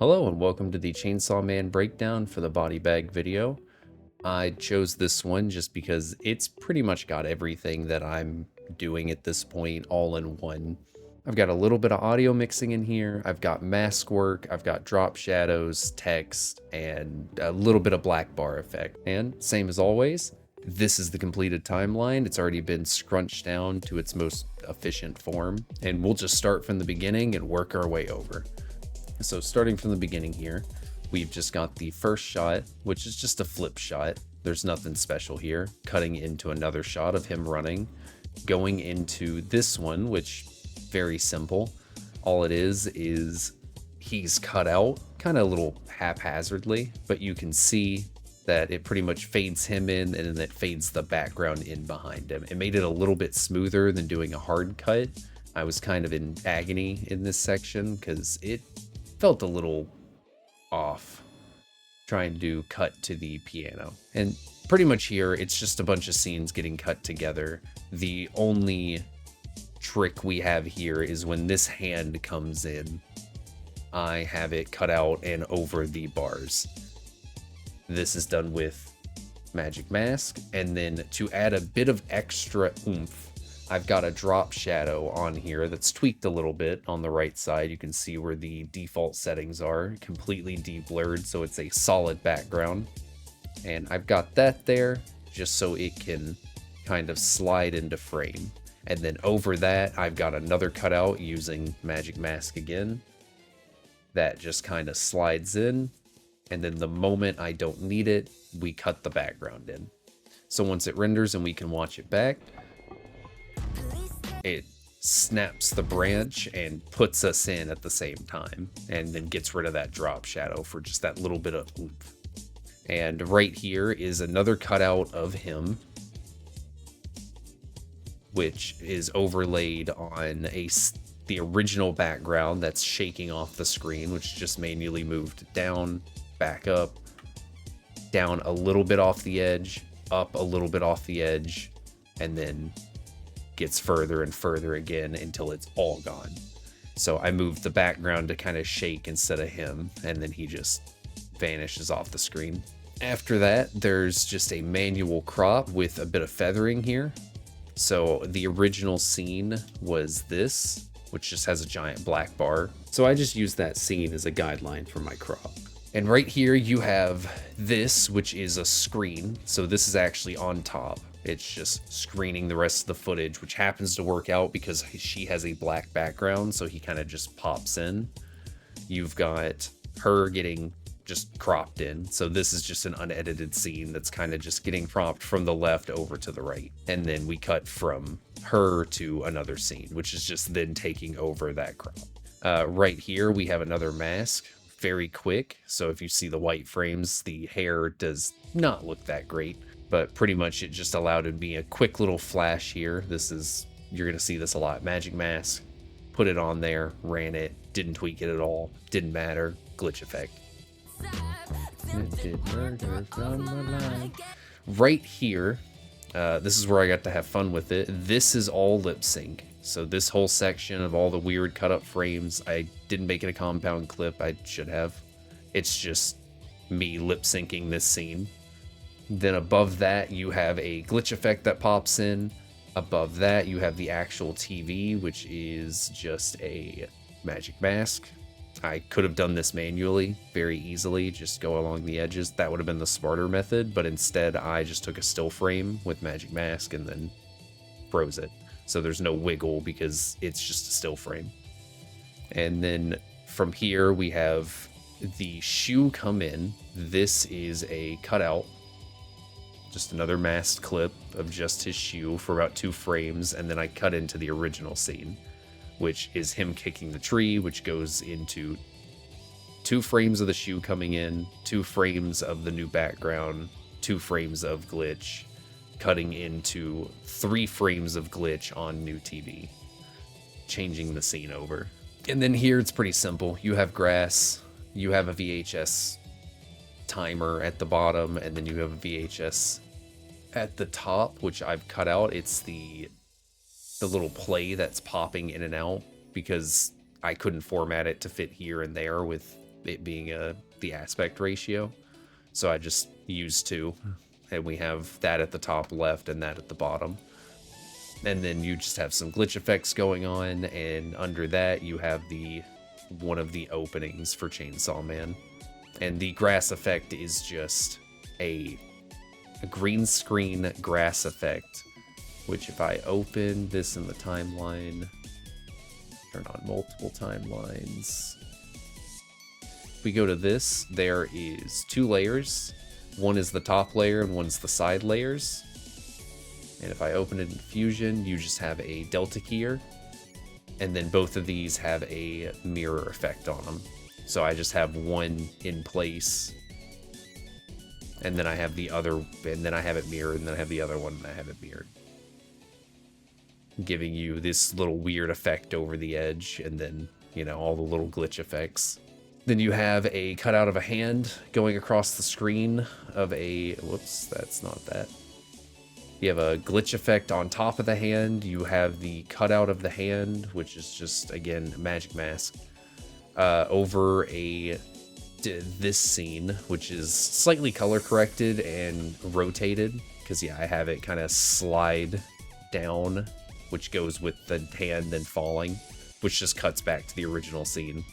Hello and welcome to the Chainsaw Man breakdown for the body bag video. I chose this one just because it's pretty much got everything that I'm doing at this point all in one. I've got a little bit of audio mixing in here, I've got mask work, I've got drop shadows, text, and a little bit of black bar effect. And same as always, this is the completed timeline. It's already been scrunched down to its most efficient form, and we'll just start from the beginning and work our way over. So starting from the beginning here, we've just got the first shot, which is just a flip shot. There's nothing special here. Cutting into another shot of him running, going into this one, which very simple. All it is he's cut out kind of a little haphazardly, but you can see that it pretty much fades him in and then it fades the background in behind him. It made it a little bit smoother than doing a hard cut. I was kind of in agony in this section because it felt a little off trying to cut to the piano. And pretty much here, it's just a bunch of scenes getting cut together. The only trick we have here is when this hand comes in, I have it cut out and over the bars. This is done with Magic Mask, and then to add a bit of extra oomph, I've got a drop shadow on here that's tweaked a little bit on the right side. You can see where the default settings are, completely de-blurred, so it's a solid background. And I've got that there just so it can kind of slide into frame. And then over that, I've got another cutout using Magic Mask again. That just kind of slides in. And then the moment I don't need it, we cut the background in. So once it renders and we can watch it back, it snaps the branch and puts us in at the same time, and then gets rid of that drop shadow for just that little bit of oomph. And right here is another cutout of him, which is overlaid on the original background that's shaking off the screen, which just manually moved down, back up, down a little bit off the edge, up a little bit off the edge, and then gets further and further again until it's all gone. So I moved the background to kind of shake instead of him, and then he just vanishes off the screen. After that, there's just a manual crop with a bit of feathering here. So the original scene was this, which just has a giant black bar. So I just used that scene as a guideline for my crop. And right here you have this, which is a screen. So this is actually on top. It's just screening the rest of the footage, which happens to work out because she has a black background, so he kind of just pops in. You've got her getting just cropped in. So this is just an unedited scene that's kind of just getting cropped from the left over to the right. And then we cut from her to another scene, which is just then taking over that crop. Right here, we have another mask. Very quick. So if you see the white frames, the hair does not look that great. But pretty much it just allowed it to be a quick little flash here. You're going to see this a lot. Magic Mask, put it on there, ran it, didn't tweak it at all, didn't matter, glitch effect. Right here, this is where I got to have fun with it. This is all lip sync. So this whole section of all the weird cut up frames, I didn't make it a compound clip, I should have. It's just me lip syncing this scene. Then above that, you have a glitch effect that pops in. Above that, you have the actual TV, which is just a Magic Mask. I could have done this manually very easily, just go along the edges. That would have been the smarter method, but instead I just took a still frame with Magic Mask and then froze it. So there's no wiggle because it's just a still frame. And then from here, we have the shoe come in. This is a cutout. Just another masked clip of just his shoe for about 2 frames, and then I cut into the original scene, which is him kicking the tree, which goes into 2 frames of the shoe coming in, 2 frames of the new background, 2 frames of glitch, cutting into 3 frames of glitch on new TV, changing the scene over. And then here it's pretty simple. You have grass, you have a VHS timer at the bottom, and then you have a VHS at the top, which I've cut out. It's the little play that's popping in and out because I couldn't format it to fit here and there with it being the aspect ratio. So I just used 2, and we have that at the top left and that at the bottom. And then you just have some glitch effects going on, and under that you have one of the openings for Chainsaw Man. And the grass effect is just a green screen grass effect, which if I open this in the timeline, turn on multiple timelines. If we go to this, there is 2 layers. One is the top layer and one's the side layers. And if I open it in Fusion, you just have a delta keyer. And then both of these have a mirror effect on them. So I just have one in place, and then I have the other, and then I have it mirrored, and then I have the other one, and I have it mirrored. Giving you this little weird effect over the edge, and then, you know, all the little glitch effects. Then you have a cutout of a hand going across the screen of a, whoops, that's not that. You have a glitch effect on top of the hand. You have the cutout of the hand, which is just, again, a magic mask, over this scene, which is slightly color corrected and rotated, because yeah, I have it kind of slide down, which goes with the hand then falling, which just cuts back to the original scene.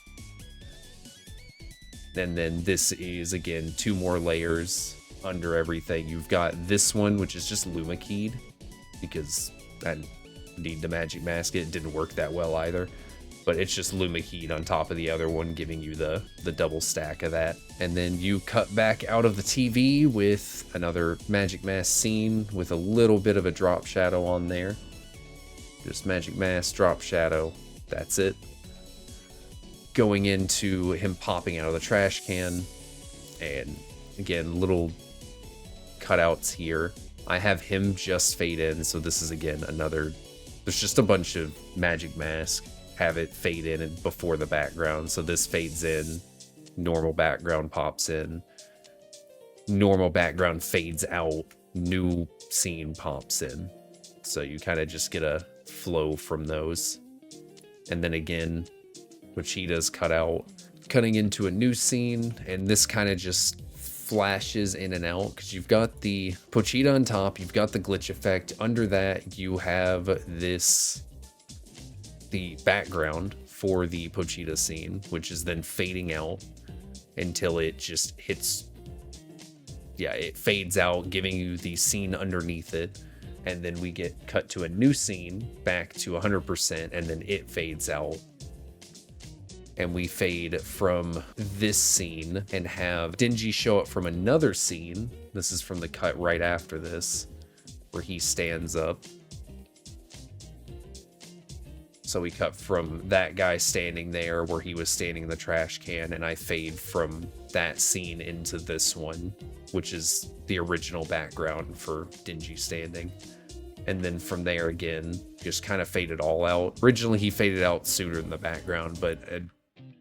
And then this is, again, 2 more layers under everything. You've got this one, which is just Luma keyed, because I need the magic mask. It didn't work that well either, but it's just Luma keyed on top of the other one, giving you the double stack of that. And then you cut back out of the TV with another magic mask scene with a little bit of a drop shadow on there. Just magic mask, drop shadow, that's it. Going into him popping out of the trash can, and again, little cutouts here. I have him just fade in, so this is again another, there's just a bunch of magic mask, have it fade in and before the background. So this fades in, normal background pops in, normal background fades out, new scene pops in. So you kind of just get a flow from those. And then again, Pochita's cut out, cutting into a new scene, and this kind of just flashes in and out, because you've got the Pochita on top, you've got the glitch effect. Under that, you have the background for the Pochita scene, which is then fading out until it just hits, yeah, it fades out, giving you the scene underneath it. And then we get cut to a new scene back to 100%, and then it fades out. And we fade from this scene and have Davinci show up from another scene. This is from the cut right after this, where he stands up. So we cut from that guy standing there where he was standing in the trash can, and I fade from that scene into this one, which is the original background for Davinci standing. And then from there again, just kind of fade it all out. Originally he faded out sooner than the background, but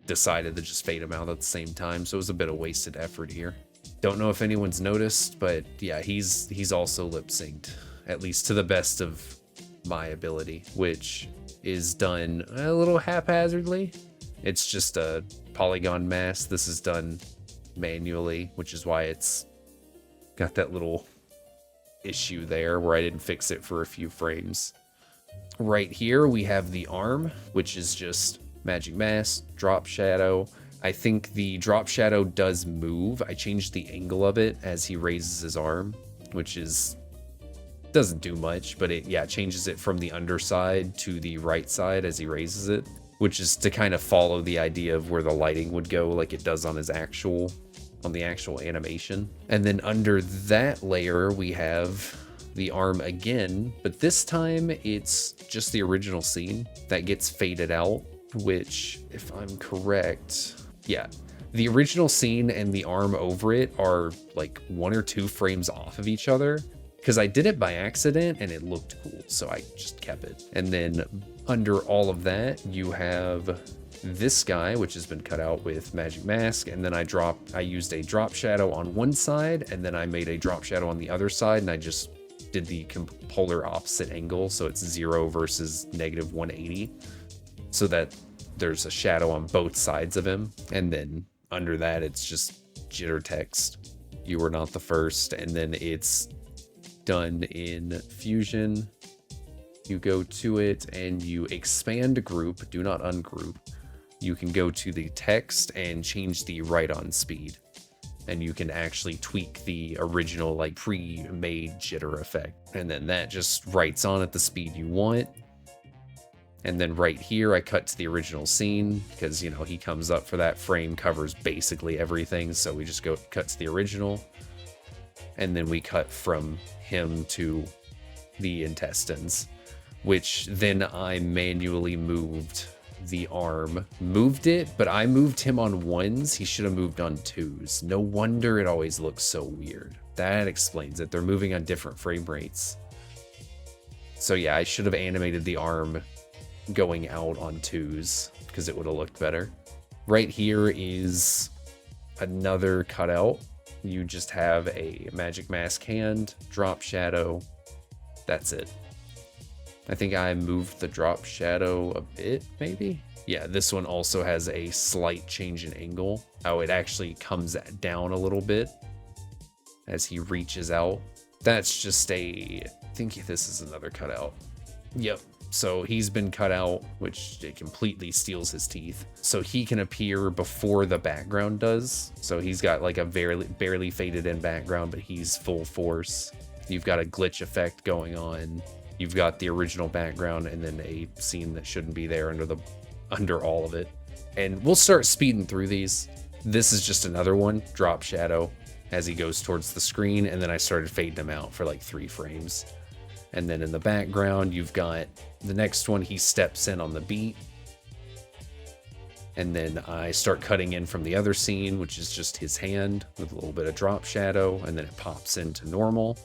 decided to just fade him out at the same time, so it was a bit of wasted effort here. Don't know if anyone's noticed, but yeah, he's also lip synced, at least to the best of my ability, which is done a little haphazardly. It's just a polygon mask. This is done manually, which is why it's got that little issue there where I didn't fix it for a few frames. Right here we have the arm, which is just magic mask, drop shadow. I think the drop shadow does move. I changed the angle of it as he raises his arm, which is, doesn't do much, but it, yeah, changes it from the underside to the right side as he raises it, which is to kind of follow the idea of where the lighting would go, like it does on his actual, on the actual animation. And then under that layer, we have the arm again, but this time it's just the original scene that gets faded out, which, if I'm correct, yeah, the original scene and the arm over it are like 1 or 2 frames off of each other, because I did it by accident and it looked cool, so I just kept it. And then under all of that, you have this guy, which has been cut out with magic mask, and then I used a drop shadow on one side, and then I made a drop shadow on the other side, and I just did the polar opposite angle, so it's 0 versus -180, so that there's a shadow on both sides of him. And then under that, it's just jitter text. You were not the first. And then it's done in Fusion. You go to it and you expand group, do not ungroup. You can go to the text and change the write-on speed. And you can actually tweak the original like pre-made jitter effect. And then that just writes on at the speed you want. And then right here, I cut to the original scene because, you know, he comes up for that frame, covers basically everything. So we just cut to the original. And then we cut from him to the intestines, which then I manually moved the arm. Moved it, but I moved him on 1s. He should have moved on 2s. No wonder it always looks so weird. That explains it. They're moving on different frame rates. So yeah, I should have animated the arm going out on 2s because it would have looked better. Right here is another cutout. You just have a magic mask hand, drop shadow. That's it. I think I moved the drop shadow a bit, maybe? Yeah, this one also has a slight change in angle. Oh, it actually comes down a little bit as he reaches out. That's just I think this is another cutout. Yep. So he's been cut out, which it completely steals his teeth. So he can appear before the background does. So he's got like a barely faded in background, but he's full force. You've got a glitch effect going on. You've got the original background and then a scene that shouldn't be there under all of it. And we'll start speeding through these. This is just another one, drop shadow as he goes towards the screen. And then I started fading him out for like 3 frames. And then in the background, you've got the next one, he steps in on the beat. And then I start cutting in from the other scene, which is just his hand with a little bit of drop shadow. And then it pops into normal.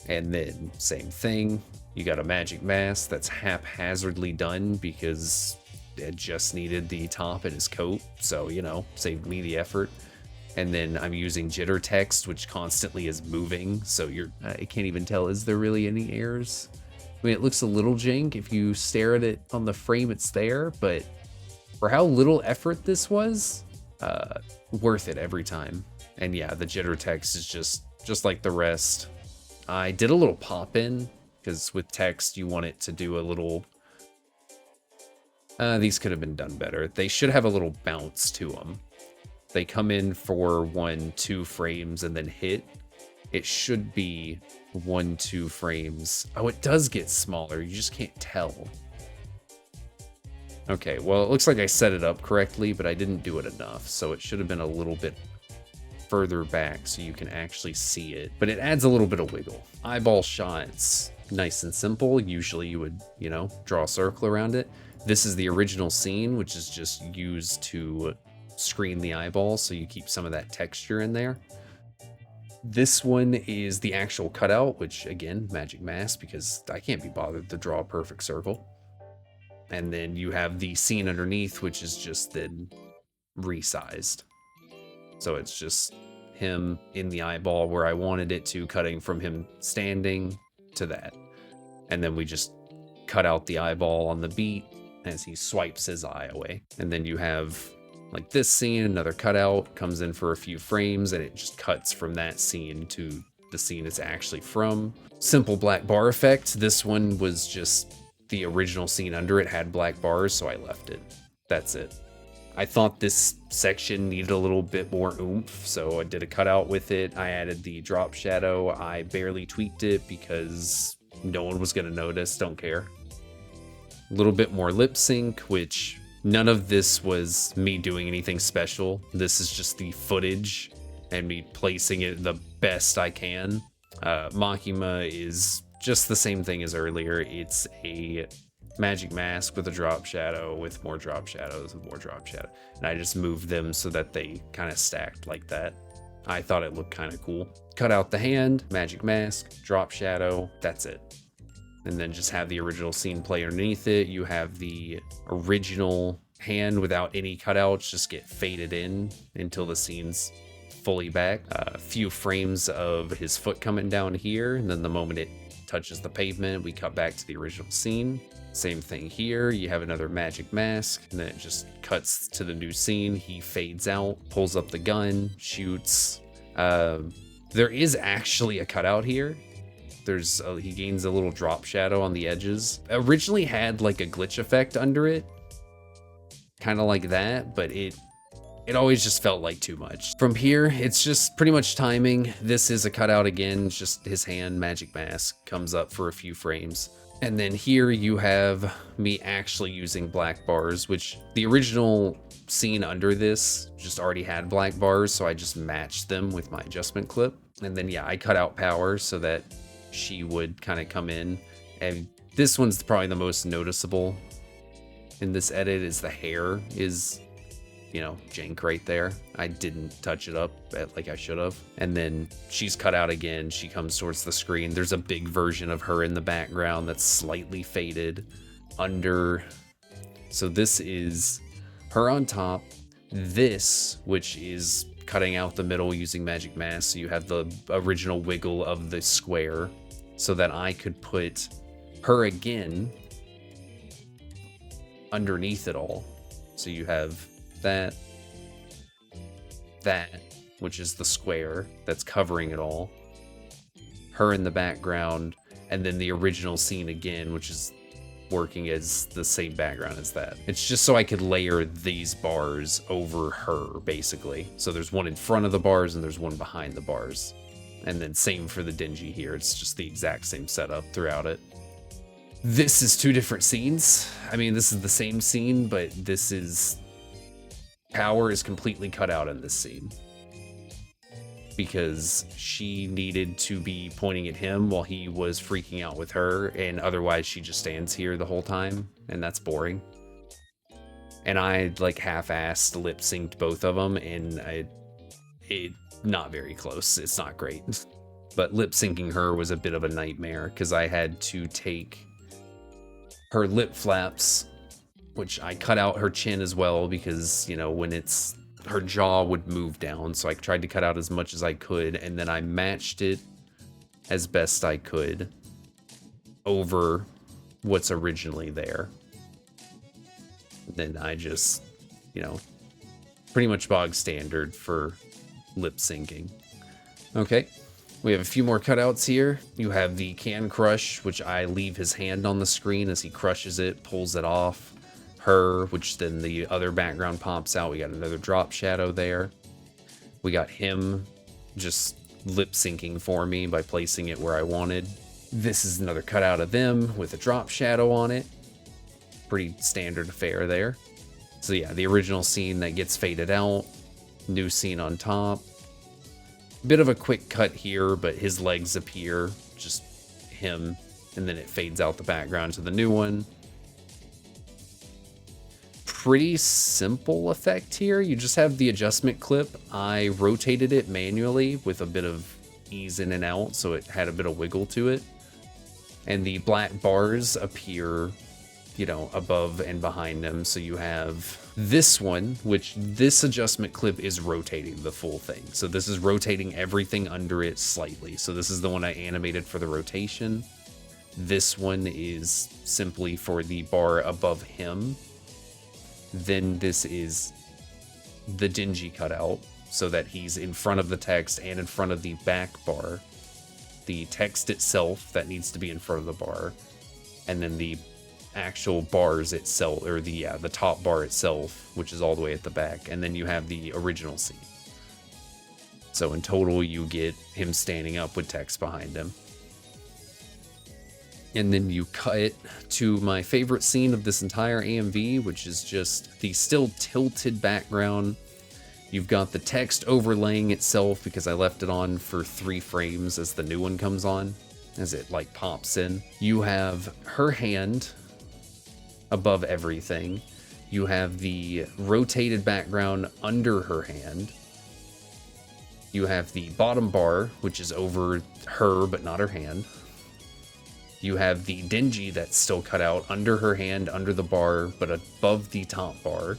And then same thing, you got a magic mask that's haphazardly done because it just needed the top and his coat. So, you know, saved me the effort. And then I'm using jitter text, which constantly is moving. So I can't even tell, is there really any errors? I mean, it looks a little jank. If you stare at it on the frame, it's there. But for how little effort this was, worth it every time. And yeah, the jitter text is just like the rest. I did a little pop in because with text, you want it to do a little... these could have been done better. They should have a little bounce to them. They come in for 1-2 frames and then hit. It should be 1-2 frames. Oh, it does get smaller. You just can't tell. Okay, well, it looks like I set it up correctly, but I didn't do it enough. So it should have been a little bit further back so you can actually see it. But it adds a little bit of wiggle. Eyeball shots, nice and simple. Usually you would, you know, draw a circle around it. This is the original scene, which is just used to screen the eyeball, so you keep some of that texture in there. This one is the actual cutout, which again, magic mask, because I can't be bothered to draw a perfect circle. And then you have the scene underneath, which is just then resized. So it's just him in the eyeball where I wanted it to, cutting from him standing to that. And then we just cut out the eyeball on the beat as he swipes his eye away. And then you have like this scene, another cutout, comes in for a few frames, and it just cuts from that scene to the scene it's actually from. Simple black bar effect. This one was just the original scene under it had black bars, so I left it. That's it. I thought this section needed a little bit more oomph, so I did a cutout with it. I added the drop shadow. I barely tweaked it because no one was gonna notice, don't care. A little bit more lip sync, which none of this was me doing anything special. This is just the footage and me placing it the best I can. Makima is just the same thing as earlier. It's a magic mask with a drop shadow, with more drop shadows, with more drop shadow. And I just moved them so that they kind of stacked like that. I thought it looked kind of cool. Cut out the hand, magic mask, drop shadow, that's it. And then just have the original scene play underneath it. You have the original hand without any cutouts just get faded in until the scene's fully back. A few frames of his foot coming down here, and then the moment it touches the pavement, we cut back to the original scene. Same thing here, you have another magic mask, and then it just cuts to the new scene. He fades out, pulls up the gun, shoots. There is actually a cutout here. He gains a little drop shadow on the edges. Originally had like a glitch effect under it, kind of like that, but it always just felt like too much. From here, it's just pretty much timing. This is a cutout again, it's just his hand, magic mask, comes up for a few frames. And then here you have me actually using black bars, which the original scene under this just already had black bars, so I just matched them with my adjustment clip. And then yeah, I cut out power so that she would kind of come in. And this one's probably the most noticeable in this edit, is the hair is, you know, jank right there. I didn't touch it up like I should have. And then she's cut out again. She comes towards the screen. There's a big version of her in the background that's slightly faded under. So this is her on top. This, which is cutting out the middle using magic mask. So you have the original wiggle of the square so that I could put her again underneath it all. So you have that, which is the square that's covering it all, her in the background, and then the original scene again, which is working as the same background as that. It's just so I could layer these bars over her, basically. So there's one in front of the bars and there's one behind the bars. And then same for the Davinci here. It's just the exact same setup throughout it. This is two different scenes. I mean, this is the same scene, but this is... Power is completely cut out in this scene because she needed to be pointing at him while he was freaking out with her, and otherwise she just stands here the whole time, and that's boring. And I like half-assed lip synced both of them, and it not very close. It's not great. But lip syncing her was a bit of a nightmare because I had to take her lip flaps, which I cut out her chin as well because, you know, when it's, her jaw would move down. So I tried to cut out as much as I could, and then I matched it as best I could over what's originally there. Then I just, you know, pretty much bog standard for lip syncing. Okay. We have a few more cutouts here. You have the can crush, which I leave his hand on the screen as he crushes it, pulls it off. Her, which then the other background pops out. We got another drop shadow there. We got him just lip syncing for me by placing it where I wanted. This is another cutout of them with a drop shadow on it. Pretty standard affair there. So yeah, the original scene that gets faded out. New scene on top. Bit of a quick cut here, but his legs appear, just him, and then it fades out the background to the new one. Pretty simple effect here. You just have the adjustment clip. I rotated it manually with a bit of ease in and out, so it had a bit of wiggle to it. And the black bars appear, you know, above and behind them. So you have this one, which this adjustment clip is rotating the full thing. So this is rotating everything under it slightly. So this is the one I animated for the rotation. This one is simply for the bar above him. Then this is the Davinci cutout so that he's in front of the text and in front of the back bar. The text itself that needs to be in front of the bar, and then the actual bars itself, or the top bar itself, which is all the way at the back, and then you have the original scene. So in total, you get him standing up with text behind him. And then you cut to my favorite scene of this entire AMV, which is just the still tilted background. You've got the text overlaying itself because I left it on for 3 frames as the new one comes on, as it like pops in. You have her hand above everything. You have the rotated background under her hand. You have the bottom bar, which is over her but not her hand. You have the Davinci that's still cut out under her hand, under the bar, but above the top bar.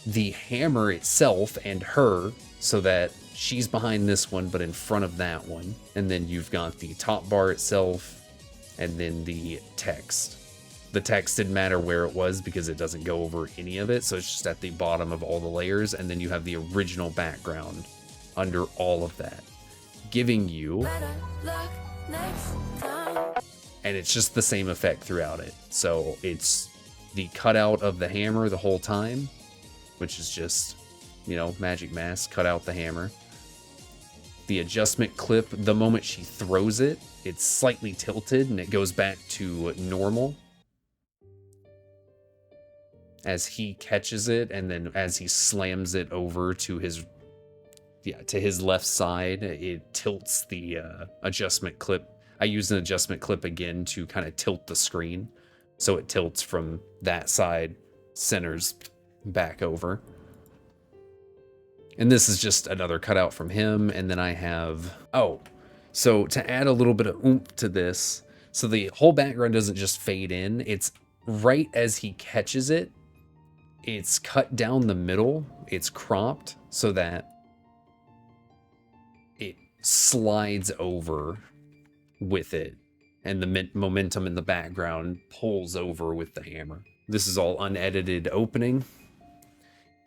The hammer itself and her, so that she's behind this one, but in front of that one. And then you've got the top bar itself, and then the text. The text didn't matter where it was because it doesn't go over any of it, so it's just at the bottom of all the layers, and then you have the original background under all of that, giving you... And it's just the same effect throughout it. So it's the cutout of the hammer the whole time, which is just, you know, Magic Mask, cut out the hammer. The adjustment clip, the moment she throws it, it's slightly tilted and it goes back to normal as he catches it, and then as he slams it over to his left side, it tilts the adjustment clip. I use an adjustment clip again to kind of tilt the screen, so it tilts from that side, centers back over. And this is just another cutout from him. And then I have, so to add a little bit of oomph to this, so the whole background doesn't just fade in, it's right as he catches it, it's cut down the middle, it's cropped so that it slides over with it, and the momentum in the background pulls over with the hammer. This is all unedited opening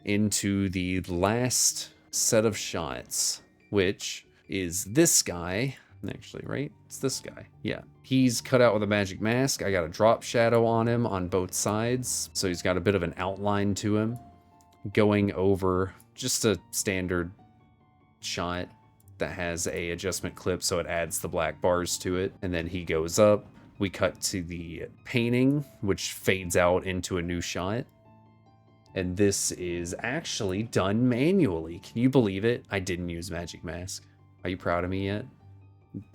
into the last set of shots, which is this guy. Actually, right? It's this guy. Yeah. He's cut out with a magic mask. I got a drop shadow on him on both sides, so he's got a bit of an outline to him, going over just a standard shot that has a adjustment clip, so it adds the black bars to it. And then he goes up. We cut to the painting, which fades out into a new shot. And this is actually done manually. Can you believe it? I didn't use Magic Mask. Are you proud of me yet?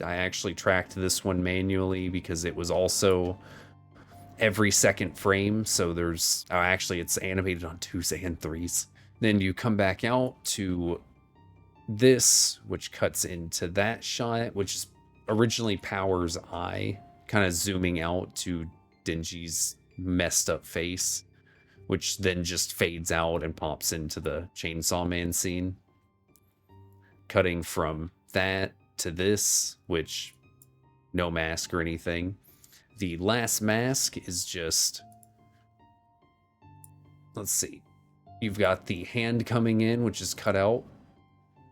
I actually tracked this one manually because it was also every second frame. So there's, actually it's animated on 2s and 3s. Then you come back out to this, which cuts into that shot, which is originally Power's eye, kind of zooming out to Dingy's messed up face, which then just fades out and pops into the Chainsaw Man scene. Cutting from that to this, which no mask or anything. The last mask is just, let's see. You've got the hand coming in, which is cut out.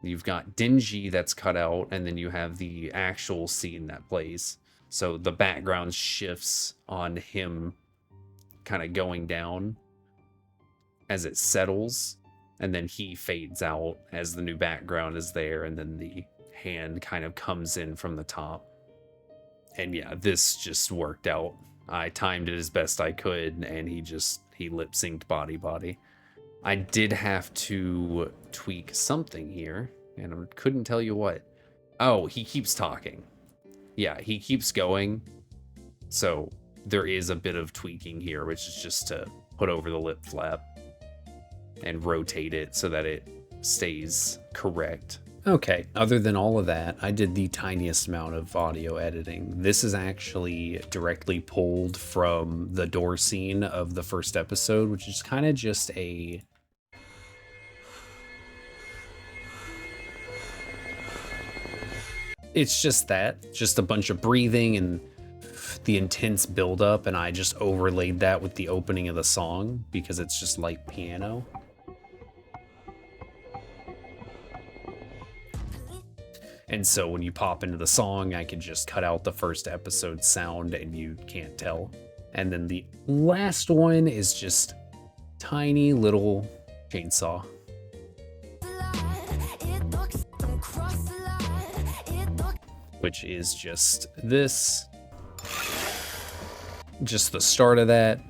You've got Dingy that's cut out, and then you have the actual scene that plays. So the background shifts on him kind of going down as it settles, and then he fades out as the new background is there, and then the hand kind of comes in from the top. And yeah, this just worked out. I timed it as best I could, and he lip synced body. I did have to tweak something here, and I couldn't tell you what. Oh, he keeps talking. Yeah, he keeps going. So there is a bit of tweaking here, which is just to put over the lip flap and rotate it so that it stays correct. Okay, other than all of that, I did the tiniest amount of audio editing. This is actually directly pulled from the door scene of the first episode, which is kind of just a... It's just that, just a bunch of breathing and the intense buildup, and I just overlaid that with the opening of the song because it's just like piano. And so when you pop into the song, I can just cut out the first episode sound and you can't tell. And then the last one is just tiny little chainsaw. Which is just this. Just the start of that.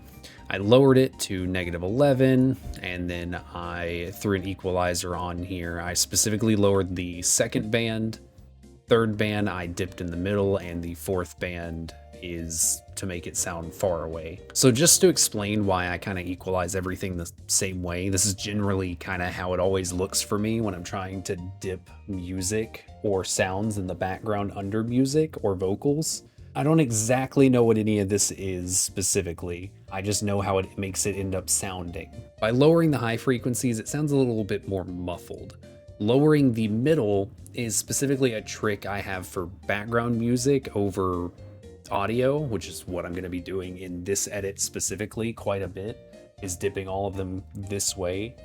I lowered it to -11, and then I threw an equalizer on here. I specifically lowered the second band. Third band I dipped in the middle, and the fourth band is to make it sound far away. So just to explain why I kind of equalize everything the same way, this is generally kind of how it always looks for me when I'm trying to dip music or sounds in the background under music or vocals. I don't exactly know what any of this is specifically. I just know how it makes it end up sounding. By lowering the high frequencies, it sounds a little bit more muffled. Lowering the middle is specifically a trick I have for background music over audio, which is what I'm going to be doing in this edit specifically quite a bit, is dipping all of them this way.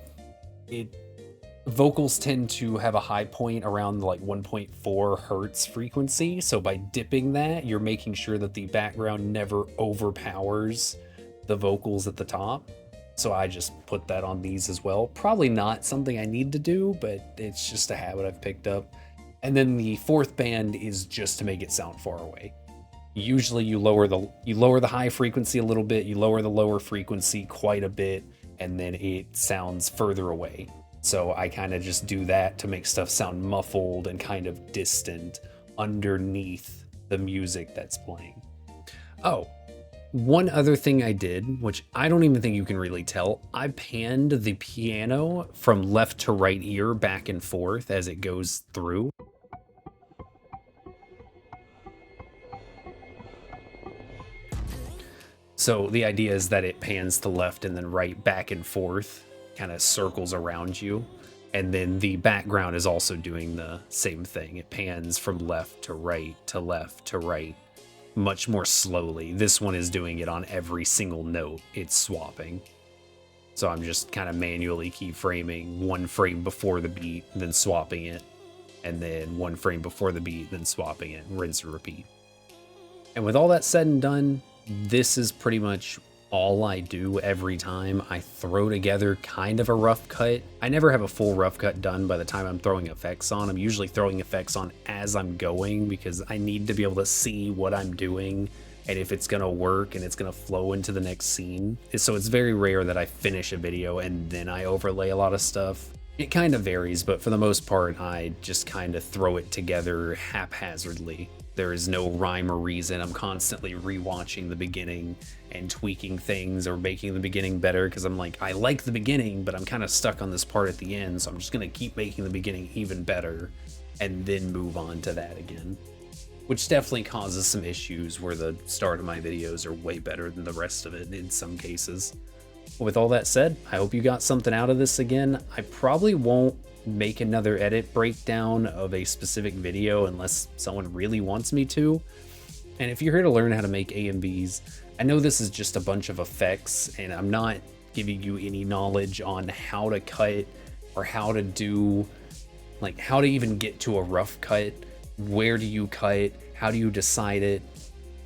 Vocals tend to have a high point around like 1.4 hertz frequency, so by dipping that, you're making sure that the background never overpowers the vocals at the top. So I just put that on these as well. Probably not something I need to do, but it's just a habit I've picked up. And then the fourth band is just to make it sound far away. Usually you lower the high frequency a little bit, you lower the lower frequency quite a bit, and then it sounds further away. So I kind of just do that to make stuff sound muffled and kind of distant underneath the music that's playing. Oh, one other thing I did, which I don't even think you can really tell, I panned the piano from left to right ear back and forth as it goes through. So the idea is that it pans to left and then right, back and forth, kind of circles around you. And then the background is also doing the same thing. It pans from left to right to left to right, much more slowly. This one is doing it on every single note. It's swapping. So I'm just kind of manually keyframing one frame before the beat, then swapping it. And then one frame before the beat, then swapping it, rinse and repeat. And with all that said and done, this is pretty much all I do every time I throw together kind of a rough cut. I never have a full rough cut done by the time I'm throwing effects on. I'm usually throwing effects on as I'm going because I need to be able to see what I'm doing and if it's gonna work and it's gonna flow into the next scene. So it's very rare that I finish a video and then I overlay a lot of stuff. It kind of varies, but for the most part, I just kind of throw it together haphazardly. There is no rhyme or reason. I'm constantly rewatching the beginning and tweaking things or making the beginning better because I'm like, I like the beginning, but I'm kind of stuck on this part at the end, so I'm just gonna keep making the beginning even better and then move on to that again. Which definitely causes some issues where the start of my videos are way better than the rest of it in some cases. With all that said, I hope you got something out of this again. I probably won't make another edit breakdown of a specific video unless someone really wants me to. And if you're here to learn how to make AMVs, I know this is just a bunch of effects and I'm not giving you any knowledge on how to cut or how to do, like how to even get to a rough cut. Where do you cut? How do you decide it?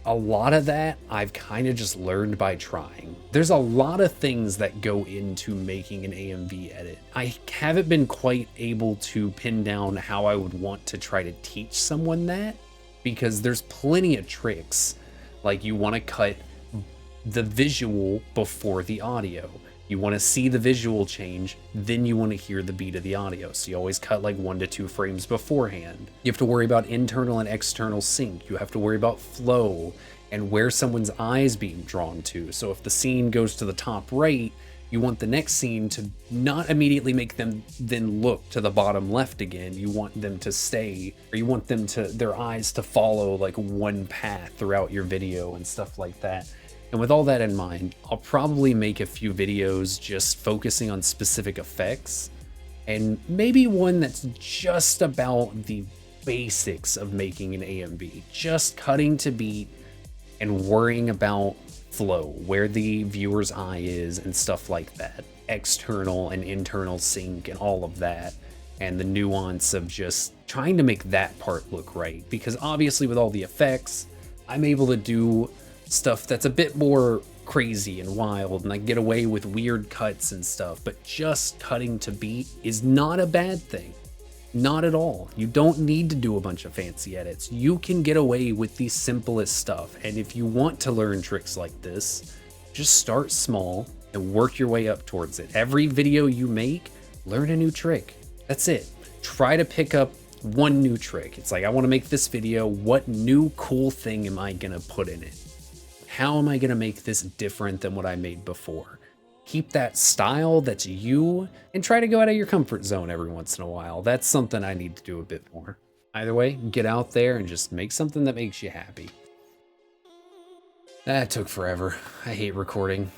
A lot of that I've kind of just learned by trying. There's a lot of things that go into making an AMV edit. I haven't been quite able to pin down how I would want to try to teach someone that, because there's plenty of tricks. Like you want to cut the visual before the audio. You want to see the visual change, then you want to hear the beat of the audio. So you always cut like 1 to 2 frames beforehand. You have to worry about internal and external sync. You have to worry about flow and where someone's eyes being drawn to. So if the scene goes to the top right, you want the next scene to not immediately make them then look to the bottom left again. You want them to stay, or you want them to, their eyes to follow like one path throughout your video and stuff like that. And with all that in mind, I'll probably make a few videos just focusing on specific effects, and maybe one that's just about the basics of making an AMV, just cutting to beat and worrying about flow, where the viewer's eye is and stuff like that, external and internal sync and all of that, and the nuance of just trying to make that part look right. Because obviously with all the effects, I'm able to do stuff that's a bit more crazy and wild, and I get away with weird cuts and stuff, but just cutting to beat is not a bad thing. Not at all. You don't need to do a bunch of fancy edits. You can get away with the simplest stuff, and if you want to learn tricks like this, just start small and work your way up towards it. Every video you make, learn a new trick. That's it. Try to pick up one new trick. It's like, I want to make this video. What new cool thing am I gonna put in it? How am I going to make this different than what I made before? Keep that style that's you, and try to go out of your comfort zone every once in a while. That's something I need to do a bit more. Either way, get out there and just make something that makes you happy. That took forever. I hate recording.